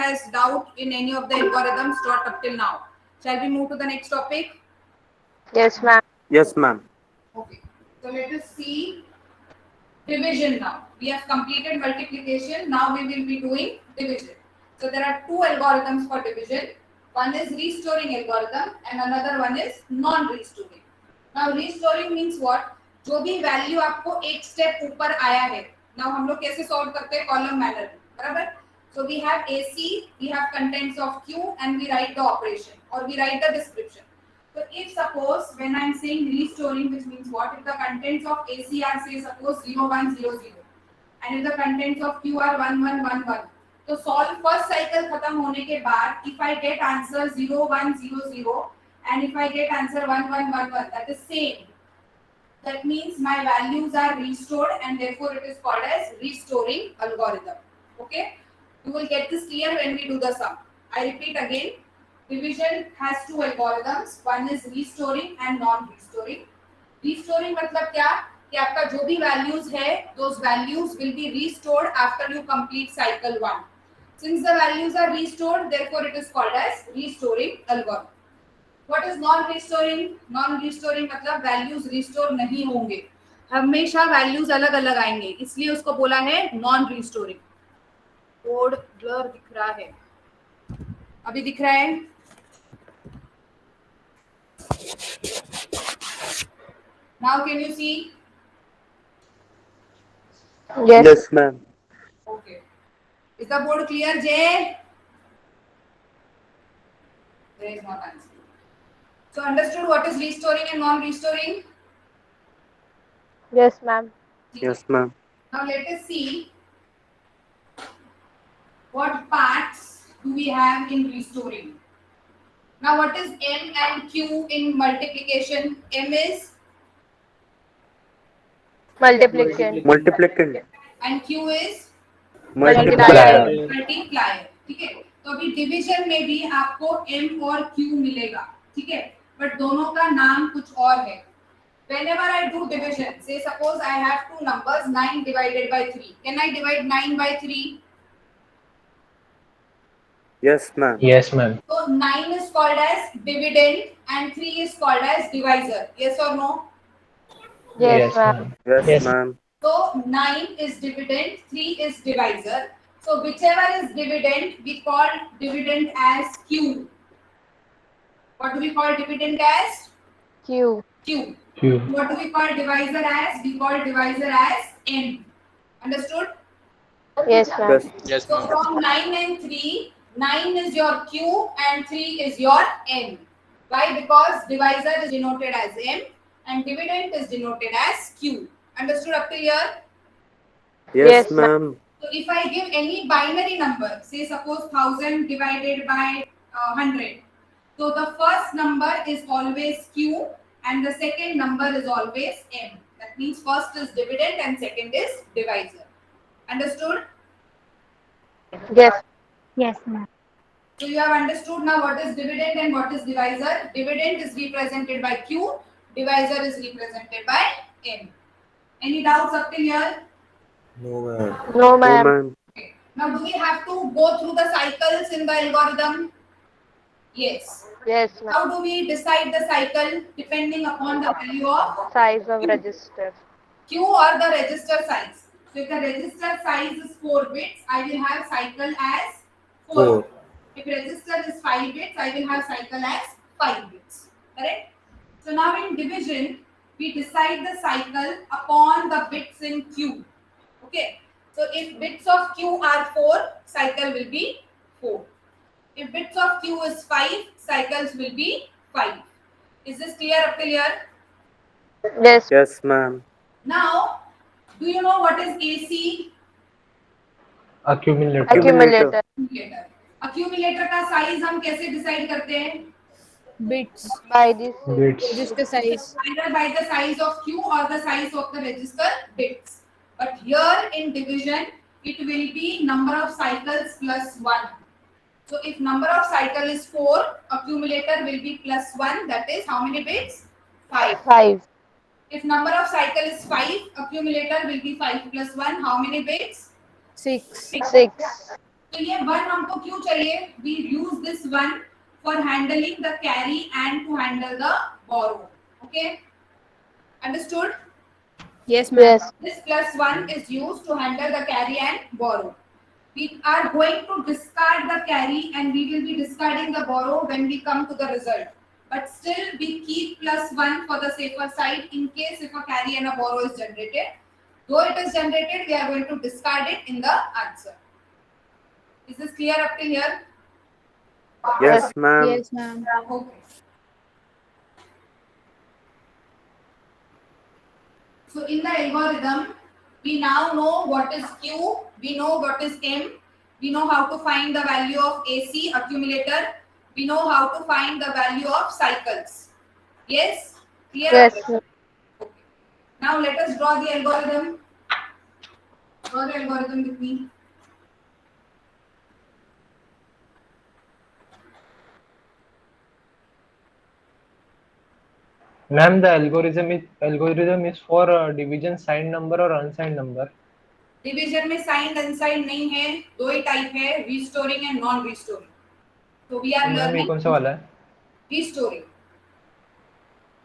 has doubt in any of the algorithms taught up till now? Shall we move to the next topic? Yes, ma'am. Yes, ma'am. Okay. So let us see division now. We have completed multiplication. Now we will be doing division. So there are two algorithms for division. One is restoring algorithm and another one is non-restoring. Now restoring means what? जो भी value आपको एक step ऊपर आया है, now हम लोग कैसे सॉल्व करते हैं? कॉलम मैनर में, बराबर? So we have AC, we have contents of Q, and we write the operation or we write the description. So if suppose when I am saying restoring, which means what? If the contents of AC are say suppose 0 1 0 0 and if the contents of Q are 1 1 1 1, तो solve first cycle खत्म होने के बाद if I get answer 0 1 0 0 and if I get answer 1 1 1 1, that is same. That means my values are restored and therefore it is called as restoring algorithm. Okay, you will get this clear when we do the sum. I repeat again, division has two algorithms. One is restoring and non-restoring. Restoring मतलब क्या? कि आपका जो भी values है, those values will be restored after you complete cycle 1. Since the values are restored, therefore it is called as restoring algorithm. What is non-restoring? Non-restoring मतलब values restore नहीं होंगे, हमेशा values अलग अलग आएंगे, इसलिए उसको बोला है non-restoring. कोड ब्लर दिख रहा है, अभी दिख रहा है? Now can you see? Yes. Yes, ma'am. Okay. Is the board clear, Jay? There is not answer. So understood what is restoring and non-restoring? Yes, ma'am. Yes, ma'am. Now let us see what parts do we have in restoring. Now what is M and Q in multiplication? M is Multiplication. Multiplicand. and Q is Multiplier. Multiplier. ठीक है, तो अभी division में भी आपको M और Q मिलेगा, ठीक है, बट दोनों का नाम कुछ और है. Whenever I do division, say suppose I have two numbers 9 divided by 3. Can I divide 9 by 3? Yes, ma'am. Yes, ma'am. So 9 is called as dividend and 3 is called as divisor. Yes or no? Yes, ma'am. Yes, Yes. ma'am. So 9 is dividend, 3 is divisor. So whichever is dividend, we call dividend as Q. What do we call dividend as? Q. Q. Q. What do we call divisor as? We call divisor as N. Understood? Yes, ma'am. Yes. Yes, So ma'am. from 9 and 3, 9 is your Q and 3 is your N. Why? Because divisor is denoted as M and dividend is denoted as Q. Understood up to here? Yes, Yes, ma'am. So if I give any binary number, say suppose 1000 divided by 100. So the first number is always Q and the second number is always M. That means first is dividend and second is divisor. Understood? Yes. Yes, ma'am. So you have understood now what is dividend and what is divisor. Dividend is represented by Q, divisor is represented by M. Any doubts up till here? No, ma'am. No, No, ma'am. ma'am. Okay. Now do we have to go through the cycles in the algorithm? Yes. Yes, ma'am. How do we decide the cycle? Depending upon the value of Size of register. Q or the register size. So if the register size is 4 bits, I will have cycle as 4. 4. If register is 5 bits, I will have cycle as 5 bits. Correct? So now in division, we decide the cycle upon the bits in Q. Okay. So if bits of Q are 4, cycle will be 4. If bits of Q is 5, cycles will be 5. Is this clear up till here? Yes. Yes, ma'am. Now, do you know what is AC? Accumulator. Accumulator. Accumulator. Accumulator का size हम कैसे decide करते हैं? Bits. By this. Bits. Register size. Either by the size of Q or the size of the register bits. But here in division, it will be number of cycles plus 1. So if number of cycle is 4, accumulator will be plus 1. That is how many bits? 5. 5. If number of cycle is 5, accumulator will be 5 plus 1. How many bits? 6. 6. तो ये 1 हमको क्यों चाहिए? We use this 1 for handling the carry and to handle the borrow. Okay, understood? Yes, ma'am. Yes. This plus 1 is used to handle the carry and borrow. We are going to discard the carry and we will be discarding the borrow when we come to the result. But still we keep plus 1 for the safer side in case if a carry and a borrow is generated. Though it is generated, we are going to discard it in the answer. Is this clear up till here? Yes, ma'am. Yes, ma'am. Okay. So in the algorithm, we now know what is Q, we know what is M, we know how to find the value of AC accumulator, we know how to find the value of cycles. Yes? Clear? Yes. Okay. Now let us draw the algorithm. Draw the algorithm with me. Ma'am, the algorithm is for division signed number or unsigned number. Division में signed unsigned नहीं है, दो ही type है, restoring and non restoring. So we are ma'am ये learning कौन सा वाला है? restoring.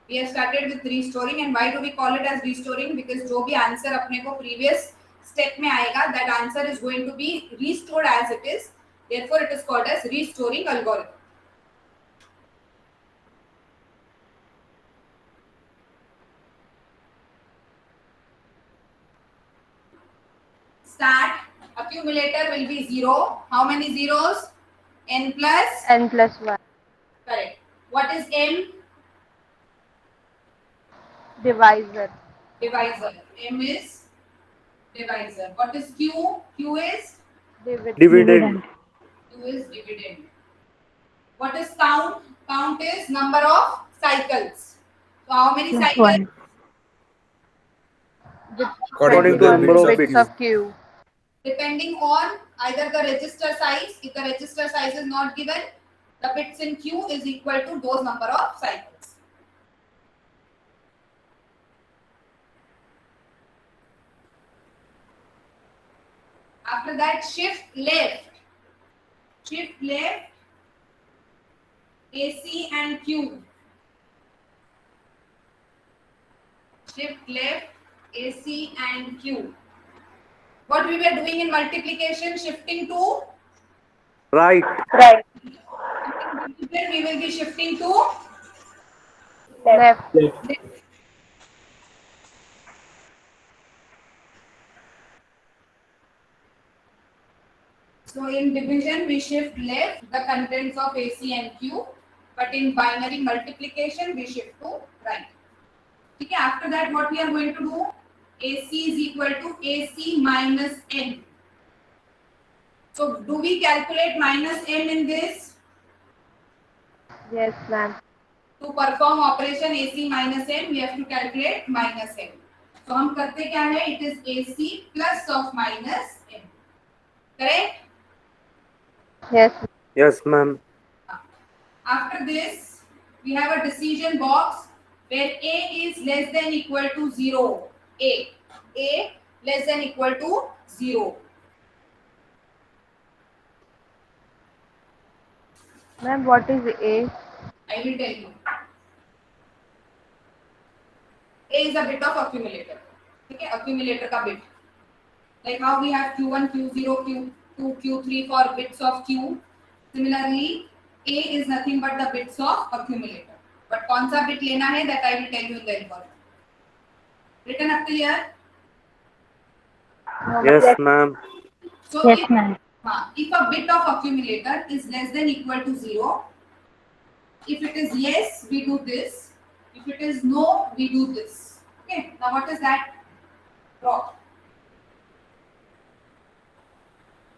We have started with restoring and why do we call it as restoring? Because जो भी आंसर अपने को previous step में आएगा, that answer is going to be restored as it is. Therefore, it is called as restoring algorithm. Start. Accumulator will be 0. How many zeros? N plus. N plus 1. Correct. What is M? Divisor. Divisor. M is divisor. What is Q? Q is Dividend. Q is dividend. What is count? Count is number of cycles. So how many Plus cycles? 1. According to number of bits bits. of Q. Depending on either the register size. If the register size is not given, the bits in Q is equal to those number of cycles. After that, shift left. Shift left. AC and Q. Shift left, AC and Q. What we were doing in multiplication, shifting to Right. Right. division, we will be shifting to Left. So in division, we shift left the contents of AC and Q, but in binary multiplication, we shift to right. Okay, after that, what we are going to do? AC is equal to AC minus N. So do we calculate minus M in this? Yes, ma'am. To perform operation AC minus M, we have to calculate minus M. So हम करते क्या है? It is AC plus of minus M. Correct? Yes. Yes, ma'am. After this, we have a decision box where A is less than equal to 0. A less than equal to 0. Ma'am, what is A? I will tell you. A is a bit of accumulator. Okay, accumulator का bit. Like how we have Q1, Q0, Q2, Q3 for bits of Q. Similarly, A is nothing but the bits of accumulator. But कौन सा bit लेना है that I will tell you in the algorithm. Written up to here. Yes, ma'am. So Yes, if, ma'am. if a bit of accumulator is less than equal to 0, if it is yes, we do this. If it is no, we do this. Okay, now what is that? Draw.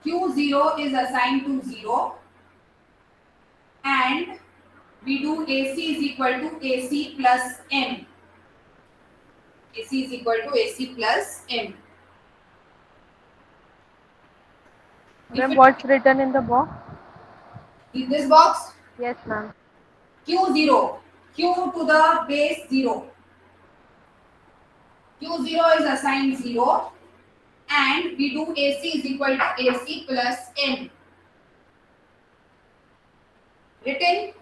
Q0 is assigned to 0 and we do AC is equal to AC plus M. AC is equal to AC plus M. Ma'am, what's written in the box? In this box, Yes, ma'am. Q0, Q to the base 0. Q0 is assigned 0 and we do AC is equal to AC plus M. Written.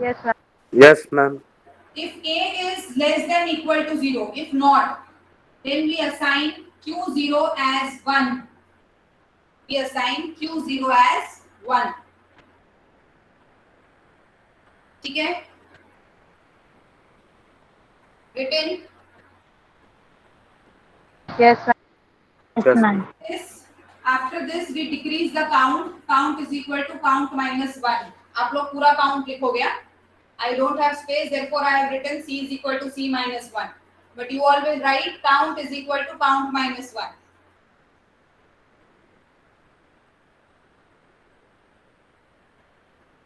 Yes, ma'am. Yes, ma'am. If A is less than equal to 0, if not, then we assign Q0 as 1. We assign Q0 as 1. ठीक है? Written. Yes, ma'am. Yes, Yes, ma'am. This, after this we decrease the count. Count is equal to count minus 1. आप लोग पूरा count लिखोगे. I don't have space, therefore I have written C is equal to C minus 1. But you always write count is equal to count minus 1.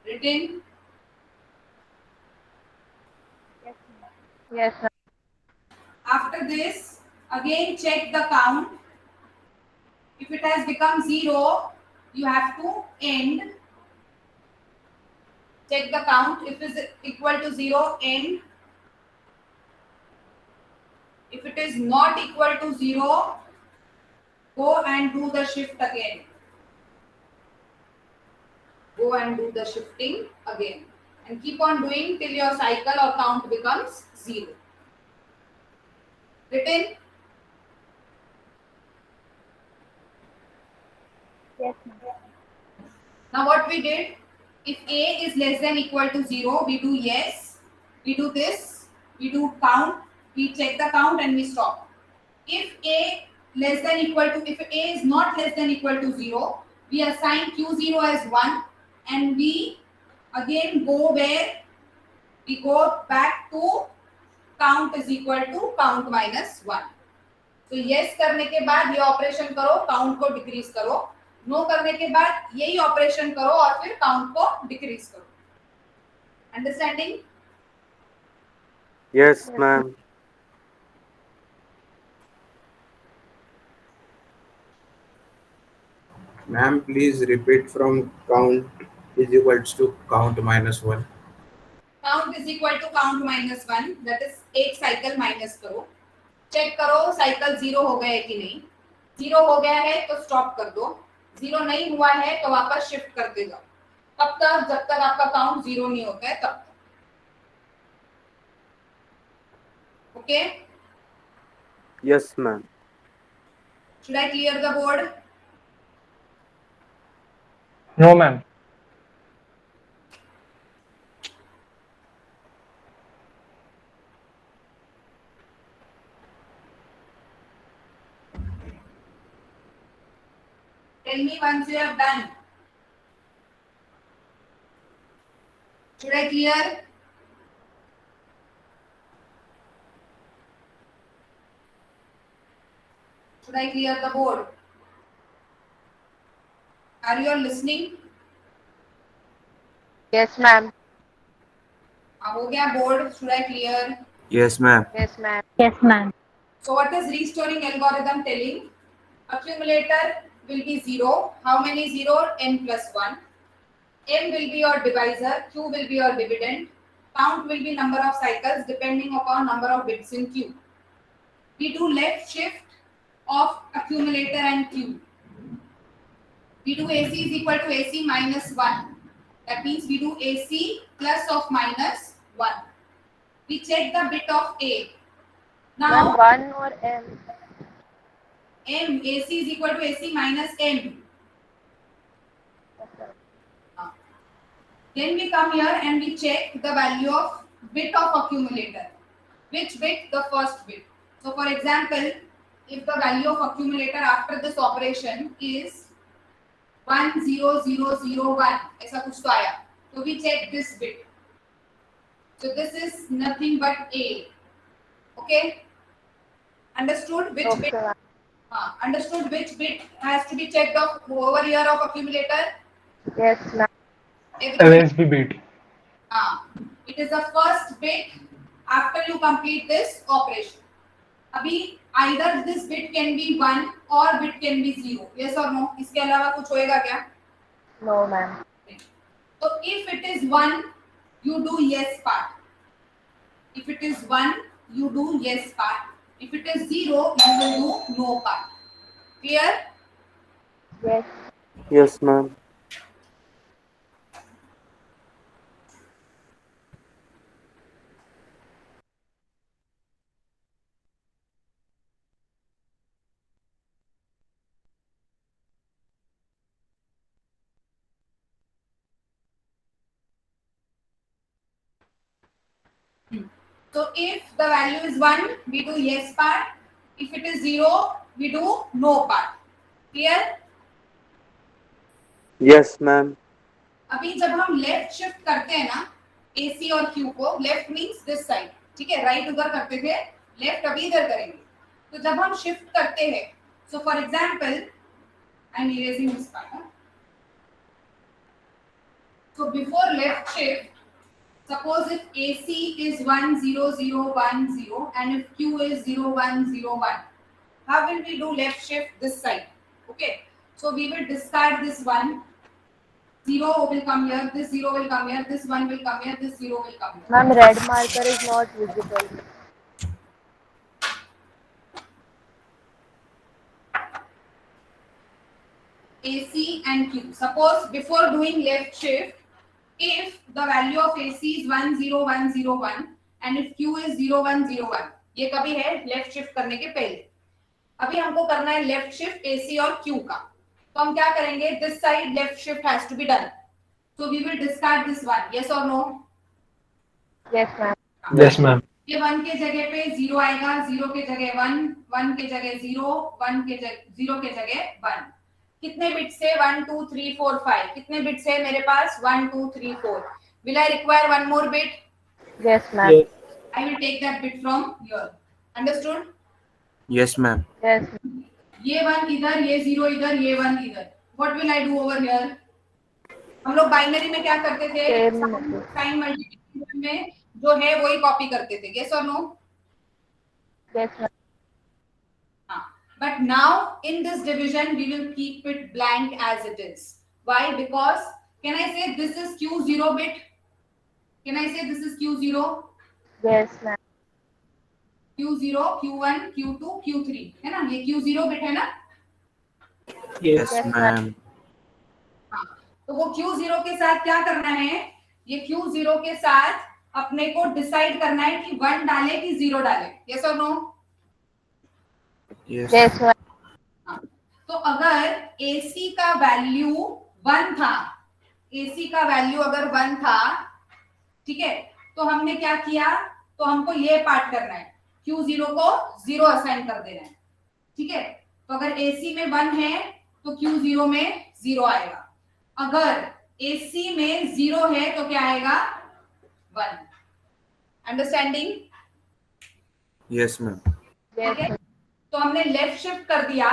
Written. Yes, ma'am. After this, again check the count. If it has become 0, you have to end. Check the count. If it is equal to 0, end. If it is not equal to 0, go and do the shift again. Go and do the shifting again. And keep on doing till your cycle or count becomes 0. Written. Yes, ma'am. Now what we did, if A is less than equal to 0, we do yes. We do this. We do count. We check the count and we stop. If A less than equal to, if A is not less than equal to 0, we assign Q0 as 1 and we again go where? We go back to count is equal to count minus 1. तो yes करने के बाद ये operation करो, count को decrease करो. No करने के बाद यही ऑपरेशन करो और फिर काउंट को डिक्रीज करो. Understanding? Yes, ma'am. Ma'am, please repeat from count is equals to count minus 1. Count is equal to count minus 1, that is एक साइकिल माइनस करो. चेक करो साइकिल 0 हो गया है कि नहीं. 0 हो गया है तो स्टॉप कर दो. 0 नहीं हुआ है तो वापस शिफ्ट करते जाओ. तब तक जब तक आपका काउंट 0 नहीं होता है तब तक. Okay. Yes, ma'am. Should I clear the board? No, ma'am. Tell me once you have done. Should I clear? Should I clear the board? Are you all listening? Yes, ma'am. हो गया board? Should I clear? Yes, ma'am. Yes, ma'am. Yes, ma'am. So what is restoring algorithm telling? Accumulator will be 0. How many 0? N plus 1. M will be your divisor. Q will be your dividend. Count will be number of cycles depending upon number of bits in Q. We do left shift of accumulator and Q. We do AC is equal to AC minus 1. That means we do AC plus of minus 1. We check the bit of A. Ma'am, Now 1 or M? M, AC is equal to AC minus M. Then we come here and we check the value of bit of accumulator. Which bit? The first bit. So for example, if the value of accumulator after this operation is 10001, ऐसा कुछ तो आया, so we check this bit. So this is nothing but A. Okay? Understood which Okay, bit? ma'am. Understood which bit has to be checked off over here of accumulator? Yes, ma'am. Everything. LSB bit. It is the first bit after you complete this operation. अभी either this bit can be 1 or bit can be 0. Yes or no? इसके अलावा कुछ होएगा क्या? No, ma'am. So if it is 1, you do yes part. If it is 1, you do yes part. If it is 0, you will do no part. Clear? Yes. Yes, ma'am. So if the value is 1, we do yes part. If it is 0, we do no part. Clear? Yes, ma'am. अभी जब हम left shift करते हैं ना AC और Q को, left means this side, ठीक है, राइट उधर करते थे, लेफ्ट अभी इधर करेंगे. तो जब हम शिफ्ट करते हैं, so for example I am erasing this part. So before left shift, suppose if AC is 10010 and if Q is 0101, how will we do left shift this side? Okay, so we will discard this one. 0 will come here, this 0 will come here, this 1 will come here, this 0 will come here. Ma'am, red marker is not visible. AC and Q. Suppose before doing left shift, if the value of AC is 10101 and if Q is 0101, ये कभी है left shift करने के पहले. अभी हमको करना है लेफ्ट शिफ्ट AC और Q का. तो हम क्या करेंगे? This side left shift has to be done. So we will discard this one. Yes or no? Yes, ma'am. Yes, ma'am. ये 1 के जगह पे 0 आएगा, 0 के जगह 1, 1 के जगह 0, 1 के जगह 0 के जगह 1. कितने बिट्स है? 1 2 3 4 5. कितने बिट्स है मेरे पास? 1 2 3 4. Will I require one more bit? Yes, ma'am. I will take that bit from here. Understood? Yes, ma'am. Yes. ये 1 इधर, ये 0 इधर, ये 1 इधर. What will I do over here? हम लोग बाइनरी में क्या करते थे? Same. साइन मल्टीप्लिकेशन में जो है वही कॉपी करते थे. Yes or no? Yes, ma'am. But now in this division we will keep it blank as it is. Why? Because can I say this is Q0 bit? Can I say this is Q0? Yes, ma'am. Q0, Q1, Q2, Q3 है ना? ये Q0 bit है ना? Yes, Yes, ma'am. हाँ. तो वो Q0 के साथ क्या करना है? ये Q0 के साथ अपने को डिसाइड करना है कि 1 डाले कि 0 डाले. Yes or no? Yes. Yes, ma'am. तो अगर AC का वैल्यू 1 था, AC का वैल्यू अगर 1 था, ठीक है, तो हमने क्या किया? तो हमको ये पार्ट करना है, Q0 को 0 असाइन कर देना है. ठीक है, तो अगर AC में 1 है तो Q0 में 0 आएगा. अगर AC में 0 है तो क्या आएगा? 1. Understanding? Yes, ma'am. Yes, Okay. ma'am. तो हमने लेफ्ट शिफ्ट कर दिया,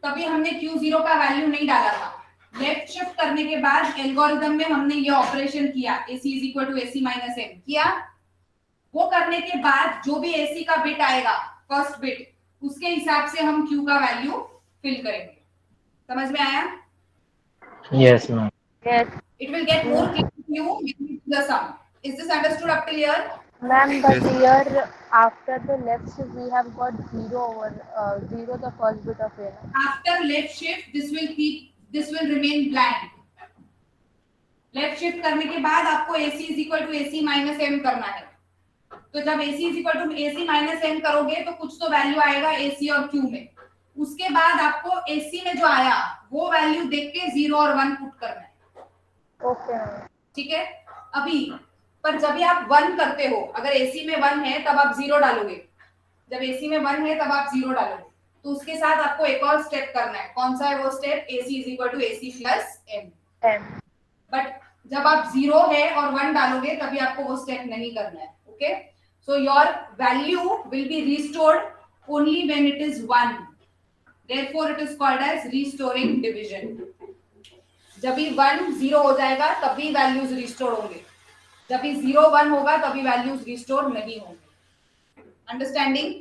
तभी हमने Q0 का वैल्यू नहीं डाला था. लेफ्ट शिफ्ट करने के बाद एल्गोरिथम में हमने ये ऑपरेशन किया, AC is equal to AC minus M किया. वो करने के बाद जो भी AC का बिट आएगा, फर्स्ट बिट, उसके हिसाब से हम Q का वैल्यू फिल करेंगे. समझ में आया? Yes, ma'am. Yes. It will get more clear to you when we do the sum. Is this understood up till here? Ma'am, but Yes. here after the left shift we have got 0 over 0 the first bit of A. After left shift, this will remain blank. Left shift करने के बाद आपको AC is equal to AC minus M करना है. तो जब AC is equal to AC minus M करोगे तो कुछ तो वैल्यू आएगा AC और Q में. उसके बाद आपको AC में जो आया वो वैल्यू देख के 0 और 1 पुट करना है. Okay, ma'am. ठीक है? अभी पर जब भी आप 1 करते हो, अगर AC में 1 है तब आप 0 डालोगे. जब AC में 1 है तब आप 0 डालोगे. तो उसके साथ आपको एक और स्टेप करना है. कौन सा है वो step? AC is equal to AC plus M. M. But जब आप 0 है और 1 डालोगे तभी आपको वो स्टेप नहीं करना है. Okay, so your value will be restored only when it is 1. Therefore it is called as restoring division. जब भी 1 0 हो जाएगा तभी वैल्यूज रिस्टोर होंगे. जब भी 0 1 होगा तभी वैल्यूज रिस्टोर नहीं होंगे. अंडरस्टैंडिंग?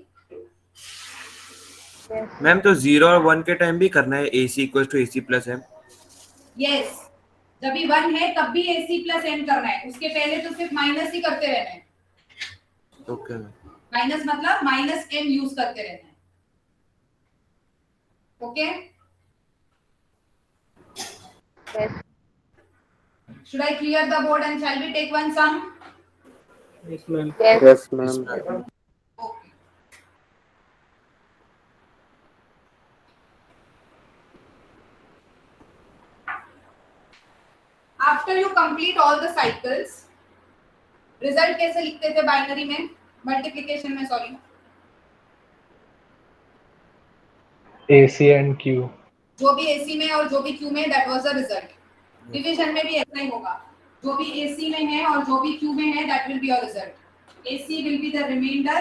Yes. मैम तो 0 और 1 के टाइम भी करना है AC equals to AC plus M. यस, जब भी 1 है तब भी AC प्लस M करना है. उसके पहले तो सिर्फ माइनस ही करते रहना है. Okay ma'am. माइनस मतलब माइनस M यूज करते रहना है. Okay, Yes. should I clear the board and shall we take one sum? Yes. Yes, ma'am. Okay. After you complete all the cycles, result कैसे लिखते थे बाइनरी में, multiplication में, sorry, AC and Q. जो भी AC में और जो भी Q में, that was the result. Division में भी ऐसा ही होगा, जो भी AC में है और जो भी Q में है, that will be your result. AC will be the remainder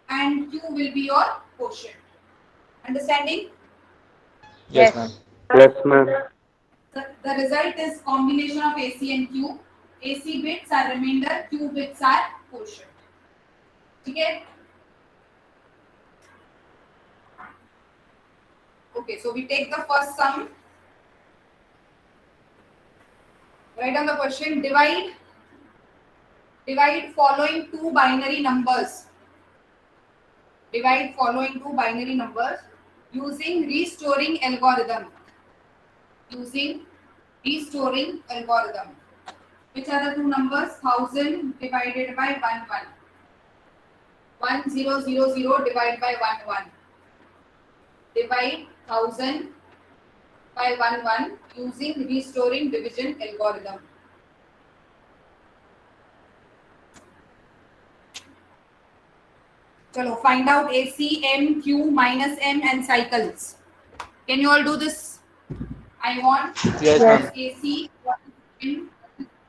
and Q will be your quotient. Understanding? Yes. Yes, ma'am. The result is combination of AC and Q. AC bits are remainder, Q bits are quotient. ठीक है? Okay, so we take the first sum. Write down the question. Divide following two binary numbers. Divide following two binary numbers using restoring algorithm. Using restoring algorithm. Which are the two numbers? 1000 divided by 11. 1000 divided by 11. Divide 1000 by 11 using restoring division algorithm. Chalo, find out AC, M, Q, minus M and cycles. Can you all do this? I want Yes, what ma'am. is AC, what is M,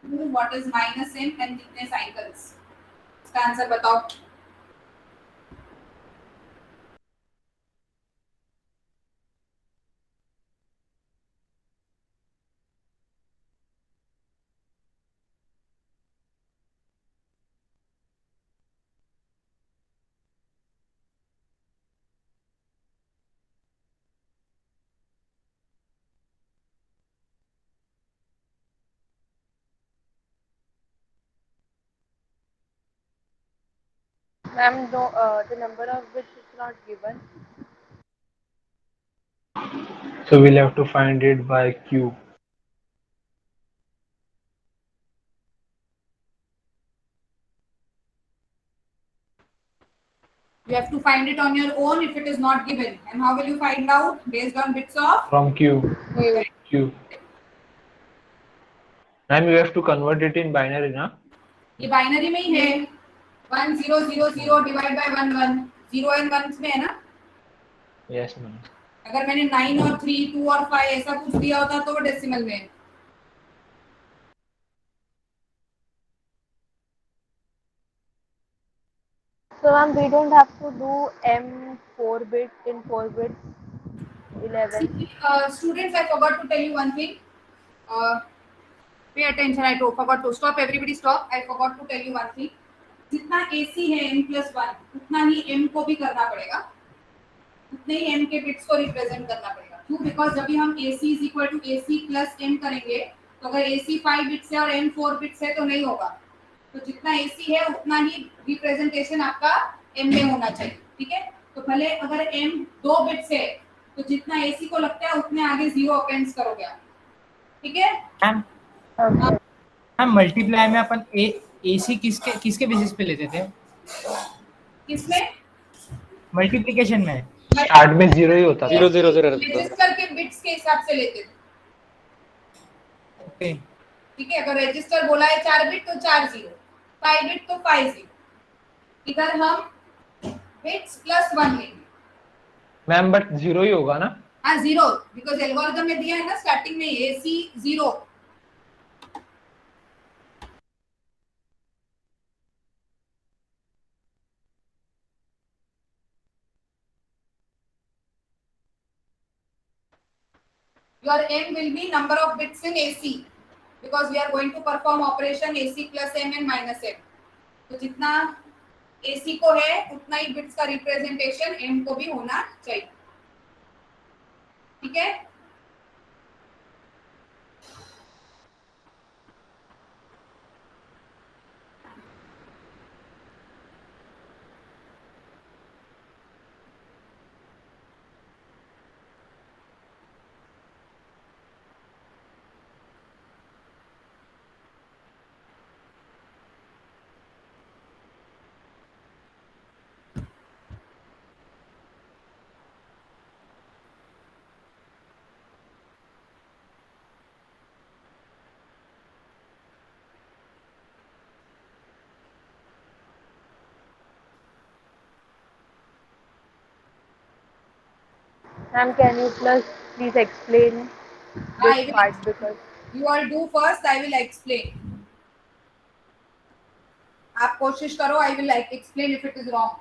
Q, what is minus M and कितने cycles. इसका answer बताओ. Ma'am, no, the number of bits is not given. So we'll have to find it by Q. You have to find it on your own if it is not given. And how will you find out? Based on bits of? From Q. Q. Q. Ma'am, you have to convert it in binary, na? ये binary में ही है. 1000 divide by 11. 0 and 1 में है ना. Yes, ma'am. अगर मैंने 9 और 3, 2 और 5 ऐसा कुछ दिया होता तो वो डेसिमल में है. So ma'am, we don't have to do M 4 bit in 4 bits. 11. See, students, I forgot to tell you one thing. Pay attention. I forgot to stop. Everybody stop. I forgot to tell you one thing. जितना AC है m+1 उतना ही M को भी करना पड़ेगा. उतने ही M के bits को रिप्रेजेंट करना पड़ेगा. क्यों? बिकॉज जब भी हम AC is equal to AC plus M करेंगे तो अगर AC 5 बिट्स है और M 4 बिट्स है तो नहीं होगा. तो जितना AC है उतना ही रिप्रेजेंटेशन आपका M में होना चाहिए. ठीक है? तो भले अगर M 2 बिट्स है तो जितना AC को लगता है उतने आगे 0 अपेंड्स करोगे आप. ठीक है? Ma'am Okay. मैम मल्टीप्लाई में अपन AC किसके किसके बेसिस पे लेते थे किसमें? मल्टीप्लिकेशन में? स्टार्ट में 0 ही होता था. 0 0 0 रजिस्टर के बिट्स के हिसाब से लेते थे. ओके. ठीक है? अगर रजिस्टर बोला है 4 बिट तो 4 0, 5 बिट तो 5 0. इधर हम बिट्स प्लस 1 लेंगे. मैम बट 0 ही होगा ना? हाँ 0, बिकॉज एल्गोरिथम में दिया है ना स्टार्टिंग में AC 0. Your M will be number of bits in AC because we are going to perform operation AC plus M and minus M. तो जितना AC को है उतना ही बिट्स का रिप्रेजेंटेशन M को भी होना चाहिए. ठीक है? Ma'am, can you please explain I this will part explain. because You all do first, I will explain. आप कोशिश करो, I will like explain if it is wrong.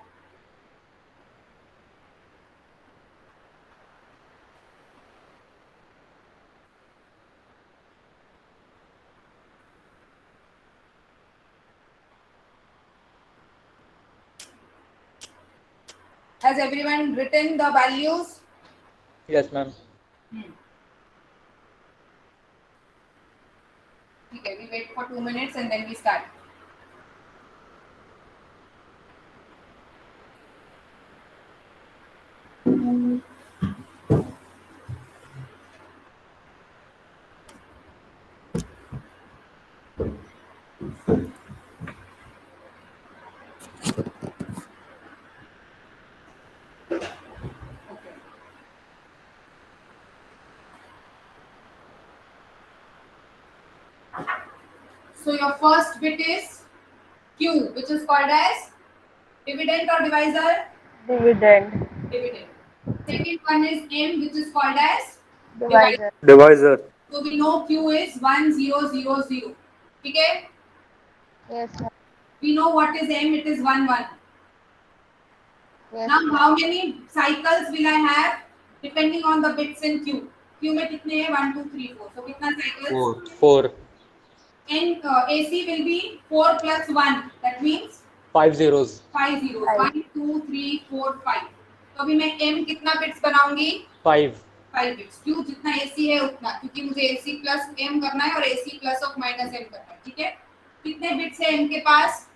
Has everyone written the values? Yes, ma'am. Okay, we wait for 2 minutes and then we start. Okay. So your first bit is Q, which is called as dividend or divisor? dividend, Dividend. Second one is M, which is called as divisor. Divisor. So we know Q is 1000. Okay? Yes, ma'am. We know what is M, it is 1, 1. Yes, Now ma'am. how many cycles will I have depending on the bits in Q? Q में कितने हैं? 1, 2, 3, 4. So कितना cycles? 4. 4. And AC will be 4 plus 1. That means 5 zeros. 5 zeros. Five. 1, 2, 3, 4, 5. तो अभी मैं M कितना bits बनाऊंगी? 5. 5 bits. Q जितना AC है उतना, क्योंकि मुझे AC plus M करना है और AC plus of minus M करना है. ठीक है? कितने bits है M के पास?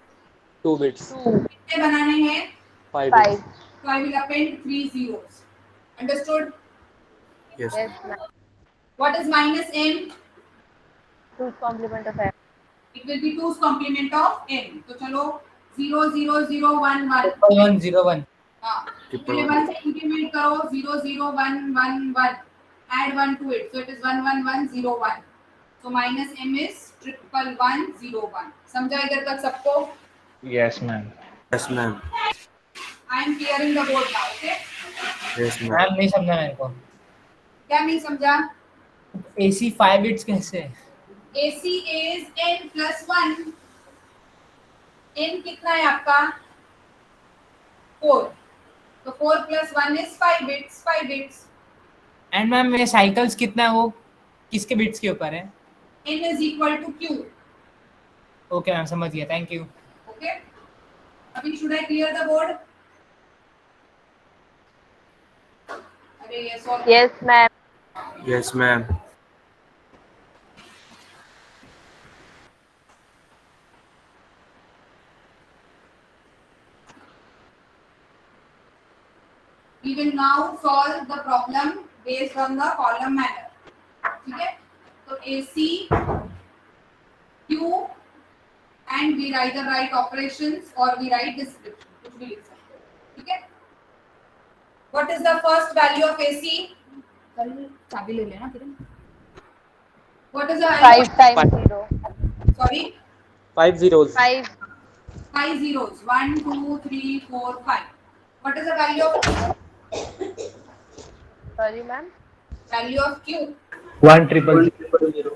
2 bits. 2, कितने बनाने हैं? 5 5. bits. So I will append 3 zeros. Understood? Yes. Yes, ma'am. What is minus M? 2's complement of M. It will be 2's complement of M. तो चलो 0, 0, 0, 1, 1. 101. हाँ. Triple पहले one. 1 से इंक्रीमेंट करो 0, 0, 1, 1, 1. Add 1 to it. So it is 1, 1, 1, 0, 1. So minus M is 1, 1, 0, 1. समझा इधर तक सबको? Yes, ma'am. Yes, ma'am. I am clearing the board now. Okay? Yes, ma'am. Ma'am नहीं समझा मेरे को. क्या नहीं समझा? AC 5 bits कैसे? AC is N plus 1. N कितना है आपका? 4. तो 4 plus 1 is 5 bits. 5 bits. And ma'am मेरे साइकिल्स कितना है वो किसके बिट्स के ऊपर है? N is equal to Q. Okay ma'am समझ गया. Thank you. Okay. अभी should I clear the board? अरे yes or no? Yes, ma'am. Yes, ma'am. We will now solve the problem based on the column manner. ठीक है? तो AC, Q, and we either write operations or we write description. कुछ भी लिख सकते हो. ठीक है? What is the first value of AC? कल चाबी ले लेना फिर. What is the value? 5 times 0. Sorry, 5 zeros. 5. 5 zeros. 1, 2, 3, 4, 5. What is the value of Sorry, ma'am. value of Q? 1 triple 0.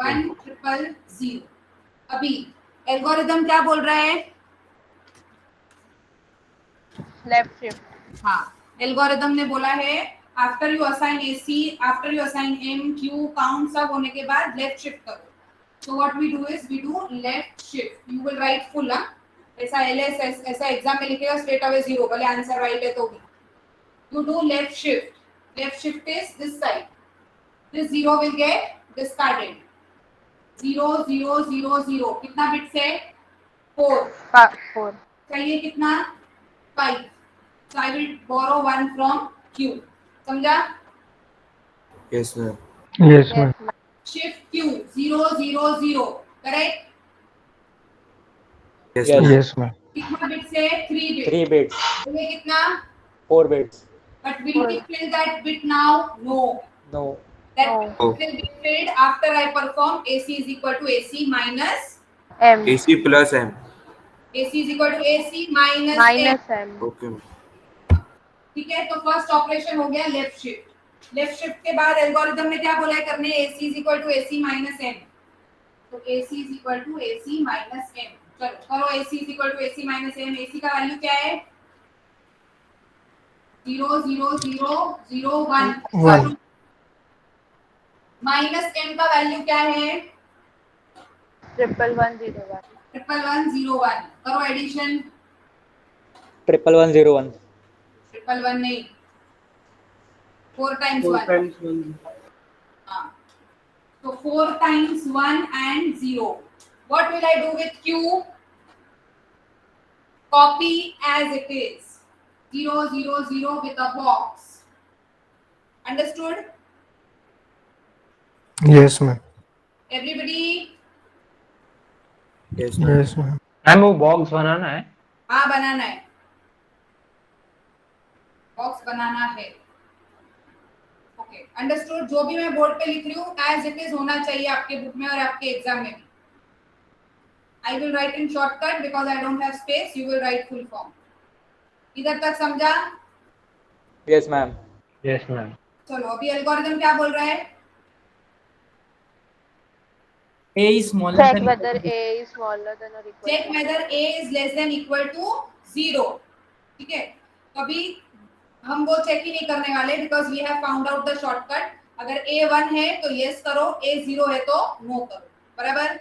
1 triple 0. अभी एल्गोरिदम क्या बोल रहा है? Left shift. हाँ, एल्गोरिदम ने बोला है after you assign AC, after you assign M, Q, count सब होने के बाद लेफ्ट शिफ्ट करो. So what we do is we do left shift. You will write full. ऐसा LS ऐसा एग्जाम में लिखेगा स्ट्रेट अवे 0, भले आंसर राइट है तो भी. You do left shift. Left shift is this side. This 0 will get discarded. 0, 0, 0, 0. कितना bits है? 4. 4. चाहिए कितना? 5. So I will borrow 1 from Q. समझा? Yes, ma'am. Yes, Yes, ma'am. ma'am. Shift Q 0, 0, 0. Correct? Yes, Yes. ma'am. Yes, ma'am. कितना bits है? 3 bits. 3 bits. ये कितना? 4 bits. But will we fill that bit now? No. No. That No. bit will be filled after I perform AC is equal to AC minus M. AC plus M. AC is equal to AC minus M. Minus M. Okay, ma'am. ठीक है, तो first operation हो गया left shift. Left shift के बाद algorithm में क्या बोला है करने, AC is equal to AC minus M। तो AC is equal to AC minus M। चलो करो AC is equal to AC minus M। AC का वैल्यू क्या है? 0 0 0 0 1 माइनस M का वैल्यू क्या है? 11101. 11101। करो एडिशन। 11101. 111 नहीं, 4 टाइम्स 1। हाँ, so 4 times 1 and 0. What will I do with Q? Copy as it is. 0 0 0 with a box. Understood? Yes, ma'am. Everybody? Yes, ma'am. Yes, ma'am. Ma'am वो box बनाना है। हाँ बनाना है, बॉक्स बनाना है। Okay understood. जो भी मैं बोर्ड पे लिख रही हूँ एज इट इज होना चाहिए आपके बुक में और आपके एग्जाम में भी। I will write in shortcut because I don't have space. You will write full form. इधर तक समझा? Yes, ma'am. Yes ma'am. चलो अभी एल्गोरिथम क्या बोल रहा है? A is smaller Check than whether A is smaller than or equal check to. Whether A is less than equal to 0। ठीक है, तो अभी हम वो चेक ही नहीं करने वाले because we have found out the shortcut. अगर A 1 है तो यस करो, A 0 है तो नो करो। बराबर?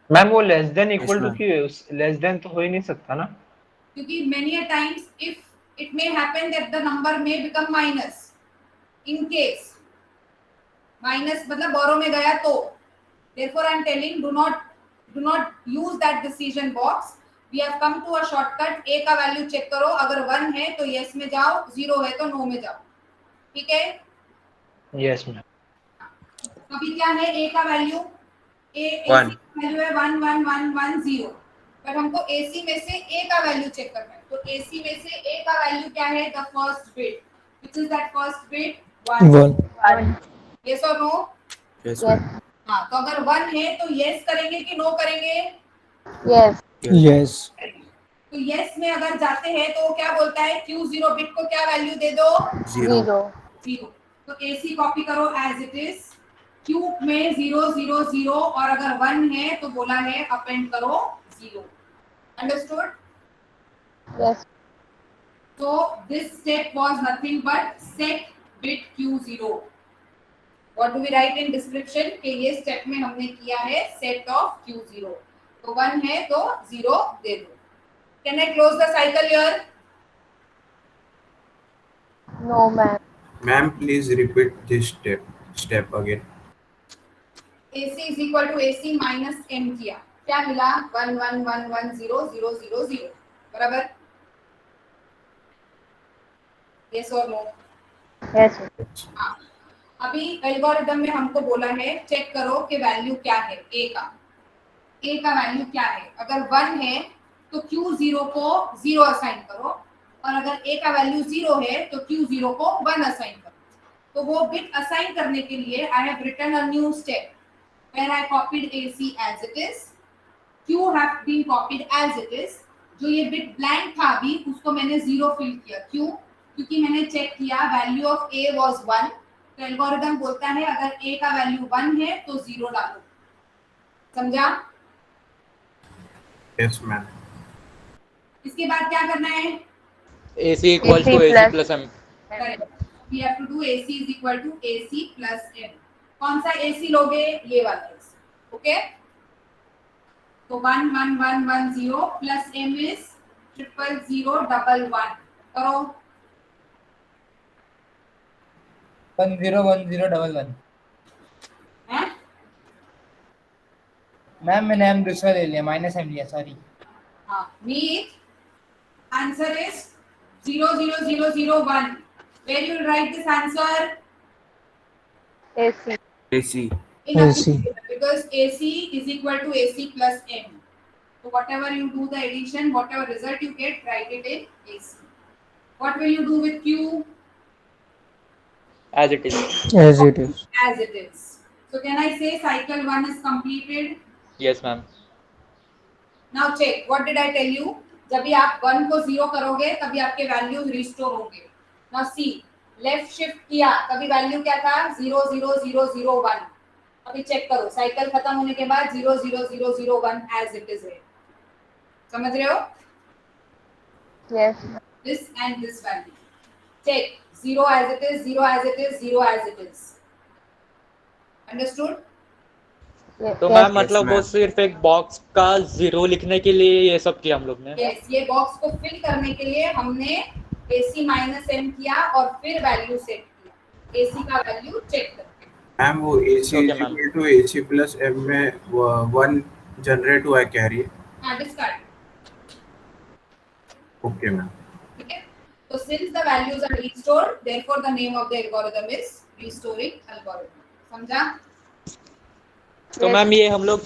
मैम वो less than equal to ma'am. की लेस देन तो हो ही नहीं सकता ना। क्योंकि many a times if it may happen that the number may become minus in case minus मतलब बोरो में गया तो therefore I am telling do not use that decision box। we have come to a shortcut। A का value check करो, अगर 1 है तो yes में जाओ, 0 है तो no में जाओ। ठीक है, यस मैम। अभी क्या है A का वैल्यू? One. वैल्यू है 1 1 1 1 0। पर हमको AC में से A का वैल्यू चेक करना है, तो AC में से A का वैल्यू क्या है? The first bit, which is that first bit? 1। 1. Yes और नो? Yes, Yes. ma'am. हाँ, तो अगर 1 है तो यस करेंगे कि नो करेंगे? Yes. Yes. तो यस में अगर जाते हैं तो वो क्या बोलता है? Q0 बिट को क्या वैल्यू दे दो? 0. 0. 0। तो AC कॉपी करो एज इट इज। Q में 0 0 0 और अगर 1 है तो बोला है अपेंड करो 0। Understood? Yes. So this step was nothing but set bit Q0. What do we write in description? कि ये step में हमने किया है set of Q0। तो 1 है तो 0 दे दो। Can I close the cycle here? No, ma'am. Ma'am, please repeat this step again. AC is equal to AC minus M किया, क्या मिला? 1 1 1 1 0 0 0 0। बराबर? Yes or no? Yes. हाँ, अभी एल्गोरिथम में हमको बोला है चेक करो कि वैल्यू क्या है A का। A का वैल्यू क्या है? अगर 1 है तो Q0 को 0 असाइन करो, और अगर A का वैल्यू 0 है तो Q0 को 1 असाइन करो। तो वो बिट असाइन करने के लिए I have written a new step where I copied AC as it is, Q have been copied as it is. जो ये बिट ब्लैंक था अभी उसको मैंने 0 फिल किया। क्यों? क्योंकि मैंने चेक किया वैल्यू ऑफ A वाज 1। तो एल्गोरिथम बोलता है अगर A का वैल्यू 1 है तो 0 डालो। समझा? Yes, ma'am. इसके बाद क्या करना है? AC equals to AC plus M. Correct, we have to do AC is equal to AC plus M। कौन सा AC लोगे? ये वाला AC। ओके, तो 1 1 1 1 0 प्लस M इज 0 0 1 1। करो 1 0 1 0 1 1। हैं? मैम मैंने M दूसरा ले लिया, माइनस M लिया, सॉरी। हाँ, meet answer is 0 0 0 0 1। Where you will write this answer? AC. AC. In a AC. because AC is equal to AC plus M. So whatever you do the addition, whatever result you get, write it in AC. What will you do with Q? As it is. As it is. As it is. So can I say cycle 1 is completed? Yes, ma'am. Now check. What did I tell you? जब भी आप 1 को 0 करोगे तभी आपके values restore होंगे। Now see, left shift किया, कभी वैल्यू क्या था 00001. अभी चेक करो, साइकिल खत्म होने के बाद 00001 एज इट इज है. समझ रहे हो? Yes. This and this value. Check 0 as it is, 0 as it is, 0 as it is. Understood? तो Yes. मैम मतलब वो ma'am. सिर्फ एक बॉक्स का 0 लिखने के लिए ये सब किया हम लोग ने. Yes, ये बॉक्स को फिल करने के लिए हमने AC माइनस M किया और फिर वैल्यू सेट किया. AC का वैल्यू चेक करके. मैम वो AC Okay, is ma'am. equal to AC plus M में 1 जनरेट हुआ है कैरी. हाँ, डिस्कार्ड. Okay ma'am. ठीक है? So since the values are restored, therefore the name of the algorithm is restoring algorithm. समझा? तो मैम ये हम लोग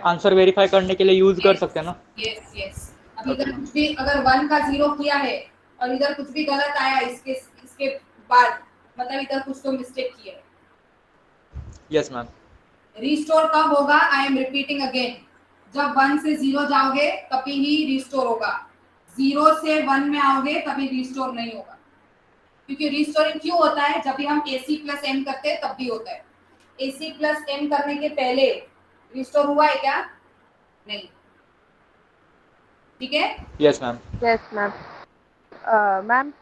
आंसर वेरीफाई करने के लिए यूज कर सकते हैं ना. Yes yes. अब इधर कुछ भी अगर 1 का 0 किया है और इधर कुछ भी गलत आया इसके बाद, मतलब इधर कुछ तो मिस्टेक किया है. Yes ma'am. रिस्टोर कब होगा? I am repeating again. जब 1 से 0 जाओगे तभी ही रिस्टोर होगा. 0 से 1 में आओगे तभी रिस्टोर नहीं होगा. क्योंकि रिस्टोरिंग क्यों होता है? जब भी हम AC प्लस M करते हैं तब भी होता है. AC प्लस M करने के पहले रिस्टोर हुआ है क्या? नहीं. ठीक है? Yes ma'am. Yes, ma'am. Ma'am,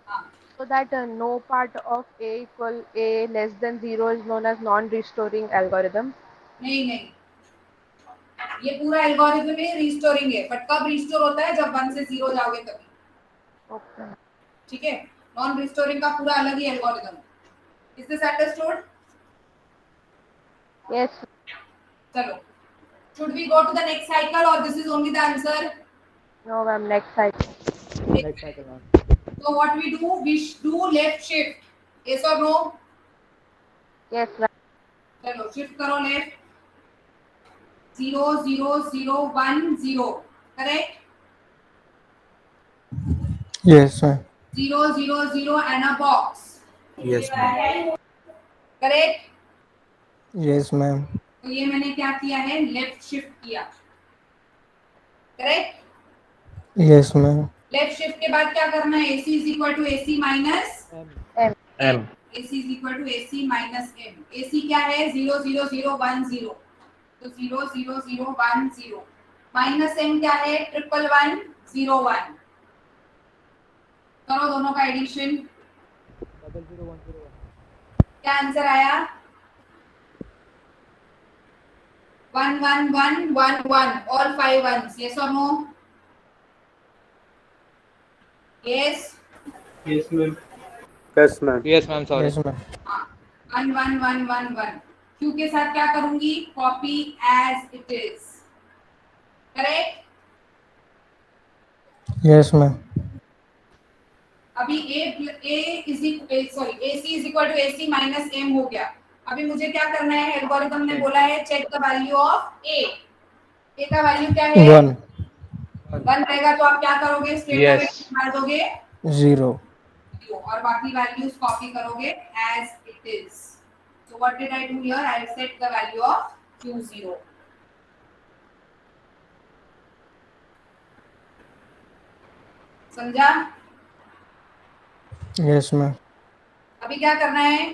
हाँ. so that no part of A equal A less than 0 is known as non-restoring algorithm. नहीं नहीं, ये पूरा एल्गोरिथम में रिस्टोरिंग है. बट कब रिस्टोर होता है? जब 1 से 0 जाओगे तभी. Okay. ठीक है? नॉन रिस्टोरिंग का पूरा अलग ही algorithm. Is this understood? Yes. चलो. Should we go to the next cycle or this is only the answer? No, ma'am. Next cycle. Next cycle ma'am. So what we do? We do left shift. Yes or no? Yes, ma'am. चलो shift करो left. 0 0 0 1 0. Correct? Yes, ma'am. 0 0 0 and a box. Yes ma'am. Correct? Yes, ma'am. तो ये मैंने क्या किया है? Left shift किया. Correct? Yes, ma'am. Left shift के बाद क्या करना है? AC is equal to AC minus M. AC is equal to AC minus M. AC क्या है? 0 0 0 1 0. तो 0 0 0 1 0. माइनस M क्या है? 1 1 1 0 1. करो दोनों का एडिशन. क्या आंसर आया? 1 1 1 1 1. All 5 ones. Yes or no? Yes. Yes, ma'am. Yes ma'am. Sorry. Yes, ma'am. 1 1 1 1 1. Q के साथ क्या करूंगी? Copy as it is. Correct? Yes, ma'am. अभी AC is equal to AC minus M हो गया. अभी मुझे क्या करना है? एल्गोरिथम ने बोला है check the value of A. A का वैल्यू क्या है? 1, 1 रहेगा तो आप क्या करोगे? Straight Yes. अवे मार दोगे 0. और बाकी वैल्यूज कॉपी करोगे as it is. So what did I do here? I set the value of Q0. समझा? Yes, ma'am. अभी क्या करना है?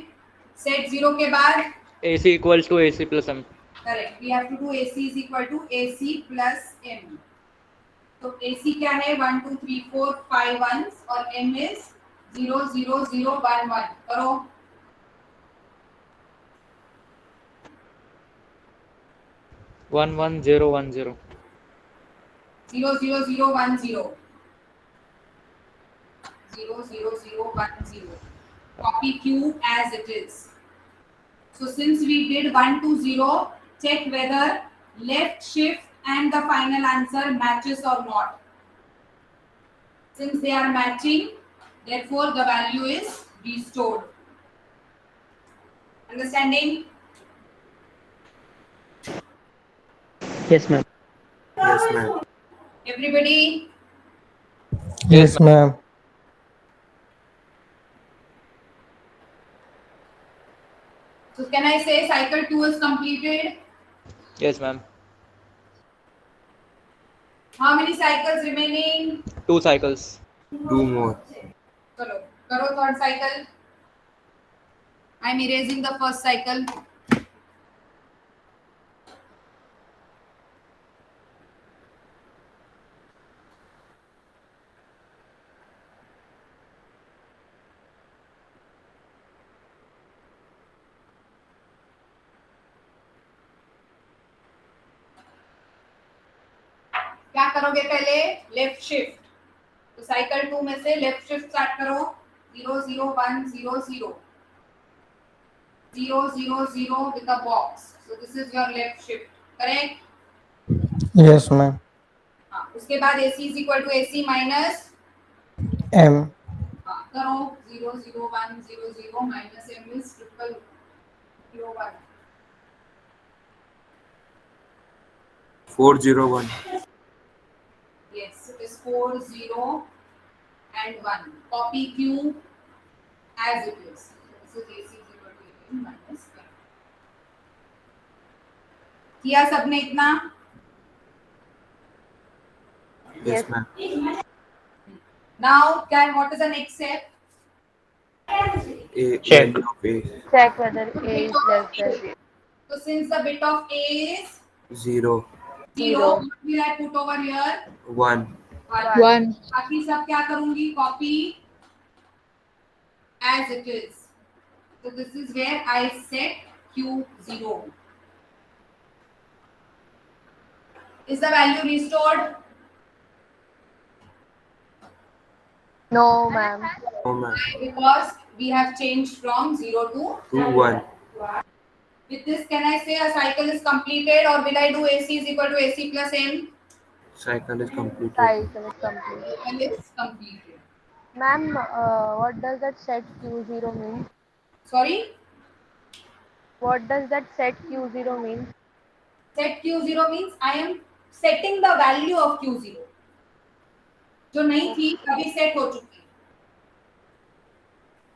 सेट 0 के बाद AC equals to AC plus M. Correct. We have to do AC is equal to AC plus M. तो AC क्या है? 1 2 3 4 5 ones और M is 0 0 0 1 1. करो. One 1 0 1 0. 0 0 0 1 0. 0 0 0 1 0. Copy Q as it is. So since we did 1 to 0, check whether left shift and the final answer matches or not. Since they are matching, therefore the value is restored. Understanding? Yes, ma'am. Yes, ma'am. Everybody? Yes, ma'am. So can I say cycle 2 is completed? Yes ma'am. How many cycles remaining? 2 cycles. 2 more. चलो करो third cycle. I'm erasing the first cycle. क्या करोगे पहले? Left shift. तो cycle 2 में से left shift start करो. 0 0 1 0 0 0 0 0 with a box. So this is your left shift. Correct? Yes, ma'am. हाँ. उसके बाद AC is equal to AC minus. M. हाँ. करो 0 0 1 0 0 minus M is 0 1. 401. Yes, it is 4 0 and 1. Copy Q as it is. So this is AC is equal to M minus M. किया सबने इतना? Yes, ma'am. Now, what is the next step? Check. Value of A Check whether A is less than 0. So since the bit of A is 0 0, what will I put over here? 1. 1. बाकी सब क्या करूंगी? Copy as it is. So this is where I set Q0. Is the value restored? No, ma'am. No, ma'am. Because we have changed from 0 to 2 1. With this, can I say a cycle is completed, or will I do AC is equal to AC plus M? Cycle is completed. Cycle is complete. Cycle is completed. Ma'am, what does that set Q0 mean? Sorry? What does that set Q0 mean? Set Q0 means I am setting the value of Q0. जो नहीं थी अभी set हो चुकी.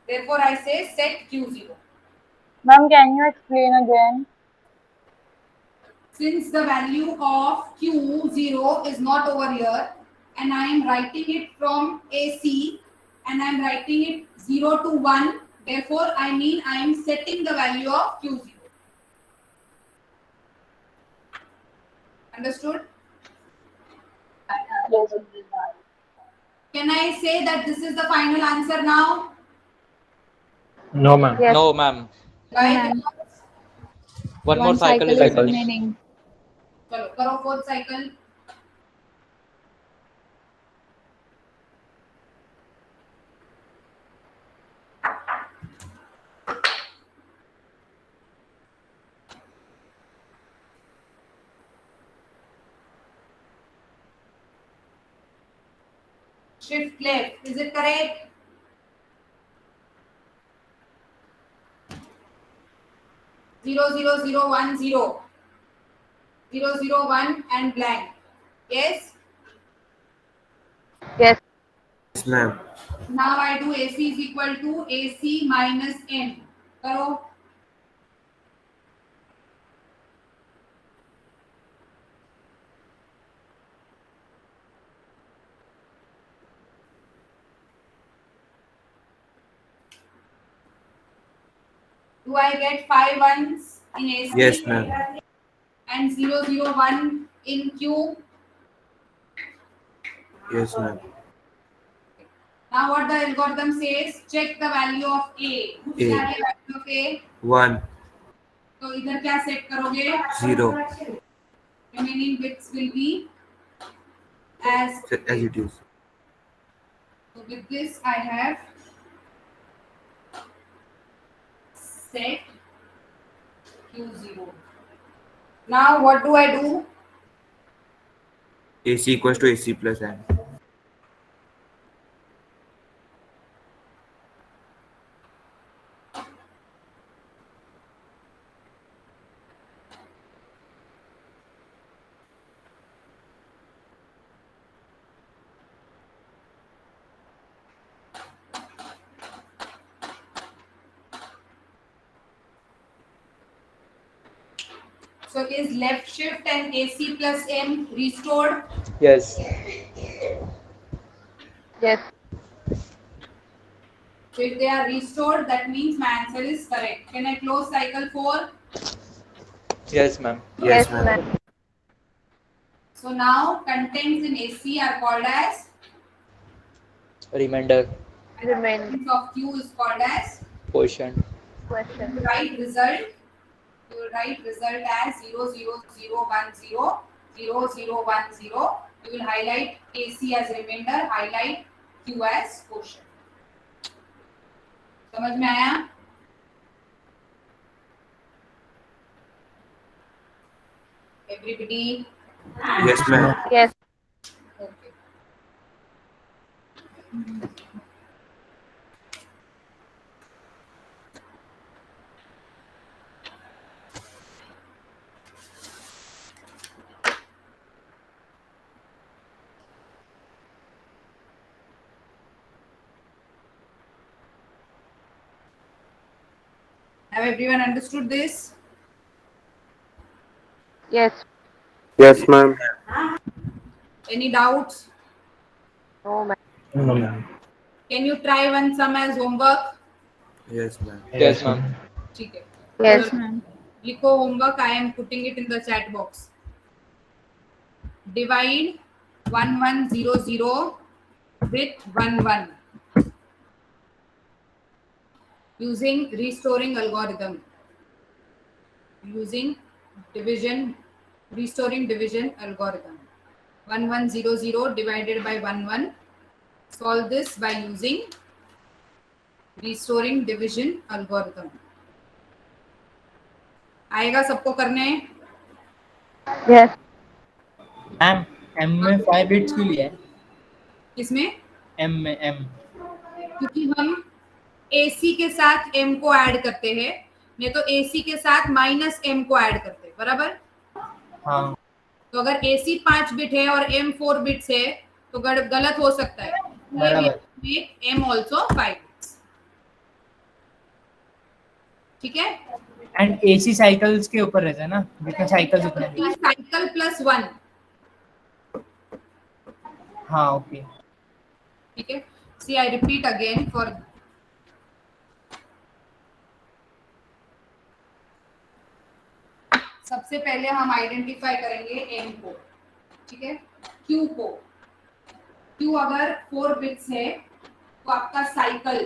Therefore, I say set Q0. Ma'am, can you explain again? Since the value of Q0 is not over here, and I am writing it from AC, and I am writing it 0 to 1, therefore I mean I am setting the value of Q0. Understood? Can I say that this is the final answer now? No, ma'am. Yes. No, ma'am. Why? ma'am. One more cycle is cycle. remaining. चलो करो fourth cycle. Shift left. Is it correct? Zero zero zero 1 0 0 0 1 and blank. Yes. Yes. Yes, ma'am. Now I do AC is equal to AC minus M. करो. Do I get 5 ones in AC? Yes, ma'am. And 0 0 1 in Q? Yes, ma'am. Now what the algorithm says, check the value of A. क्या है value of A? 1 तो इधर क्या set करोगे? 0 Remaining bits will be as it is. So with this I have set Q0. Now what do I do? AC equals to AC plus M. So is left shift and AC plus M restored? Yes. Yes. So if they are restored, that means my answer is correct. Can I close cycle 4? Yes, ma'am. Yes, ma'am. So now contents in AC are called as, Remainder, and contents of Q is called as. quotient. Question. You write result. You will write result as 0, 0, 0, 1, 0, 0, 0, 1, 0. You will highlight AC as remainder, highlight Q as quotient. समझ में आया? Everybody? Yes, ma'am. Yes. Okay. Have everyone understood this? Yes. Yes, ma'am. Any doubts? No, ma'am. No, ma'am. Can you try one sum as homework? Yes, ma'am. Yes, ma'am. ठीक है. Yes. लिखो homework. I am putting it in the chat box. Divide 1100 with 11 using restoring algorithm. Using division, restoring division algorithm. 1100 divided by 11. Solve this by using restoring division algorithm. आएगा सबको करने? Yes. Ma'am M में 5 bits क्यों लिया है? किसमें? M में M. क्योंकि हम AC के साथ M को ऐड करते हैं, नहीं तो AC के साथ माइनस M को ऐड करते हैं, बराबर? हाँ. तो अगर AC 5 बिट है और M 4 बिट्स है तो गलत हो सकता है. बराबर. Make M also 5 bits. ठीक है? एंड AC साइकिल्स के ऊपर रहता है ना, जितने साइकिल्स उतने. Cycle plus 1. हाँ, ओके. ठीक है. See, I repeat again for सबसे पहले हम आइडेंटिफाई करेंगे M को, ठीक है? Q को. Q अगर 4 बिट्स है तो आपका साइकिल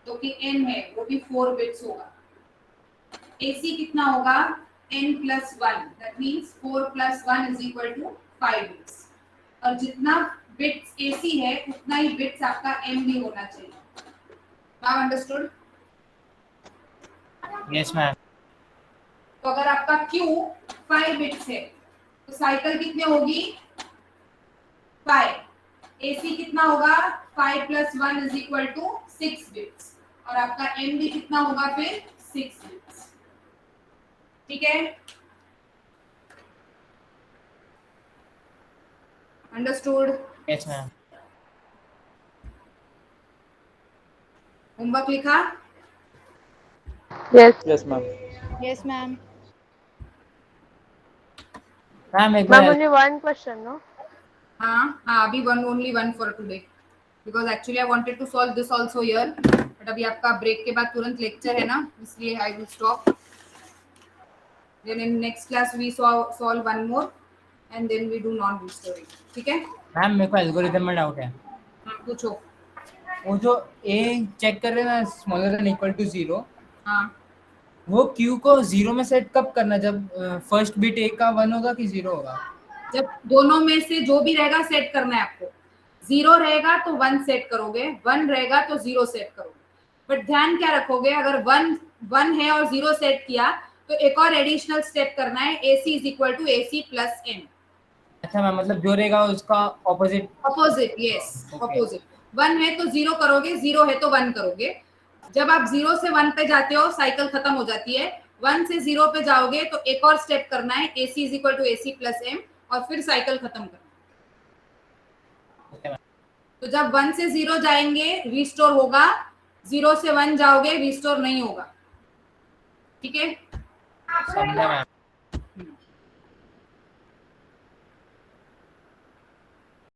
जो कि N है वो भी 4 बिट्स होगा. AC कितना होगा? N plus 1. That means 4 plus 1 is equal to 5 bits. और जितना बिट्स AC है उतना ही बिट्स आपका M भी होना चाहिए. Now understood? Yes ma'am. तो अगर आपका Q 5 बिट्स है तो साइकिल कितने होगी? 5. AC कितना होगा? 5 plus 1 is equal to 6 bits. और आपका M भी कितना होगा फिर? 6 बिट्स. ठीक है? अंडरस्टूड? Yes ma'am. होमवर्क लिखा? Yes. Yes, ma'am. Yes, ma'am. Ma'am एक Ma'am, बार. only one question, no? हाँ हाँ अभी only one for today because actually I wanted to solve this also here but अभी आपका ब्रेक के बाद तुरंत लेक्चर है ना, इसलिए I will stop. Then in next class we solve one more and then we do non-restoring. ठीक है? मैम मेरे को एल्गोरिथम में डाउट है. हाँ पूछो. वो जो A चेक कर रहे हैं ना, स्मॉलर देन इक्वल टू 0, हाँ वो Q को 0 में सेट कब करना, जब फर्स्ट बिट A का 1 होगा कि 0 होगा? जब दोनों में से जो भी रहेगा सेट करना है आपको. 0 रहेगा तो 1 सेट करोगे, 1 रहेगा तो 0 सेट करोगे. बट ध्यान क्या रखोगे, अगर 1 है और 0 सेट किया तो एक और एडिशनल स्टेप करना है. AC is equal to AC plus M. अच्छा मैम, मतलब जो रहेगा उसका opposite. Opposite. Yes Okay. Opposite. 1 है तो 0 करोगे, 0 है तो 1 करोगे. जब आप 0 से 1 पे जाते हो साइकिल खत्म हो जाती है. 1 से 0 पे जाओगे तो एक और स्टेप करना है. AC is equal to AC plus M और फिर साइकिल खत्म करना. Okay, तो जब 1 से 0 जाएंगे रिस्टोर होगा, 0 से 1 जाओगे रिस्टोर नहीं होगा. ठीक है? समझा मैम.